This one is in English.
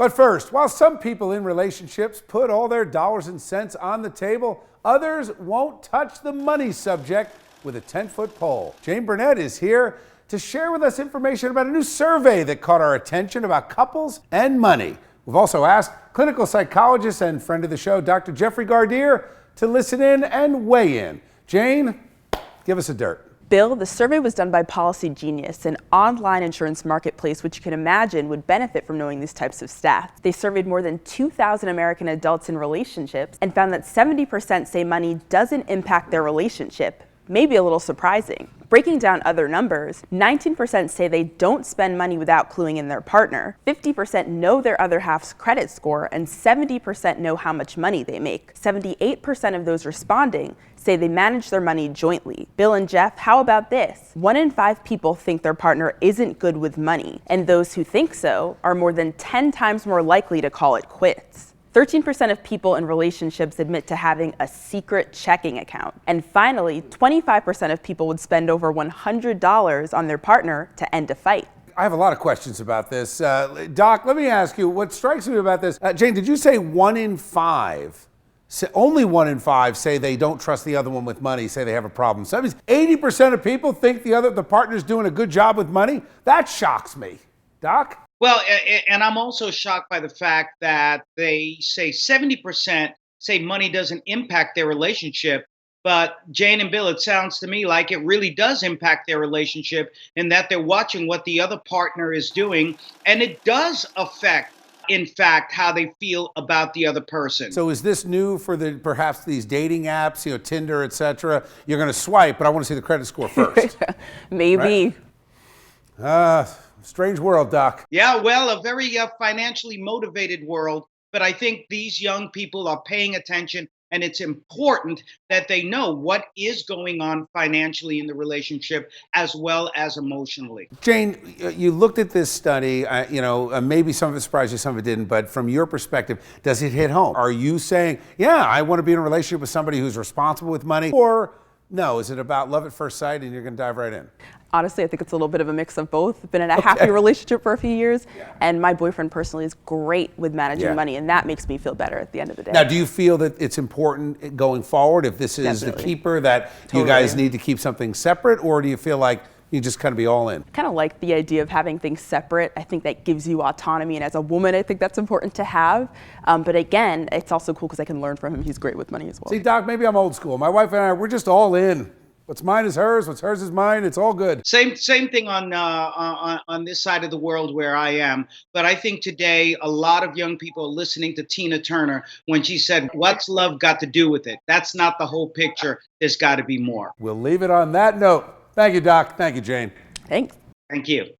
But first, while some people in relationships put all their dollars and cents on the table, others won't touch the money subject with a 10-foot pole. Jane Burnett is here to share with us information about a new survey that caught our attention about couples and money. We've also asked clinical psychologist and friend of the show, Dr. Jeffrey Gardier, to listen in and weigh in. Jane, give us a dirt. Bill, the survey was done by Policy Genius, an online insurance marketplace which you can imagine would benefit from knowing these types of stats. They surveyed more than 2,000 American adults in relationships and found that 70% say money doesn't impact their relationship. Maybe a little surprising. Breaking down other numbers, 19% say they don't spend money without cluing in their partner, 50% know their other half's credit score, and 70% know how much money they make. 78% of those responding say they manage their money jointly. Bill and Jeff, how about this? 1 in 5 people think their partner isn't good with money, and those who think so are more than 10 times more likely to call it quits. 13% of people in relationships admit to having a secret checking account. And finally, 25% of people would spend over $100 on their partner to end a fight. I have a lot of questions about this. Doc, let me ask you, what strikes me about this, Jane, did you say 1 in 5? Only 1 in 5 say they don't trust the other one with money, say they have a problem. So that means 80% of people think the partner's doing a good job with money? That shocks me. Doc? Well, and I'm also shocked by the fact that they say 70% say money doesn't impact their relationship. But Jane and Bill, it sounds to me like it really does impact their relationship in that they're watching what the other partner is doing. And it does affect, in fact, how they feel about the other person. So is this new for perhaps these dating apps, Tinder, etc.? You're going to swipe, but I want to see the credit score first. Maybe. Right? Strange world, Doc. Yeah, well, a very financially motivated world. But I think these young people are paying attention, and it's important that they know what is going on financially in the relationship as well as emotionally. Jane, you looked at this study, maybe some of it surprised you, some of it didn't, but from your perspective, does it hit home? Are you saying, yeah, I want to be in a relationship with somebody who's responsible with money? Or no, is it about love at first sight and you're going to dive right in? Honestly, I think it's a little bit of a mix of both. I've been in a happy relationship for a few years, and my boyfriend personally is great with managing money, and that makes me feel better at the end of the day. Now, do you feel that it's important going forward, if this is the keeper, that you guys need to keep something separate, or do you feel like you just kind of be all in? I kind of like the idea of having things separate. I think that gives you autonomy, and as a woman, I think that's important to have. But again, it's also cool because I can learn from him. He's great with money as well. See, Doc, maybe I'm old school. My wife and I, we're just all in. What's mine is hers. What's hers is mine. It's all good. Same thing on this side of the world where I am. But I think today a lot of young people are listening to Tina Turner when she said, "What's love got to do with it?" That's not the whole picture. There's got to be more. We'll leave it on that note. Thank you, Doc. Thank you, Jane. Thanks. Thank you.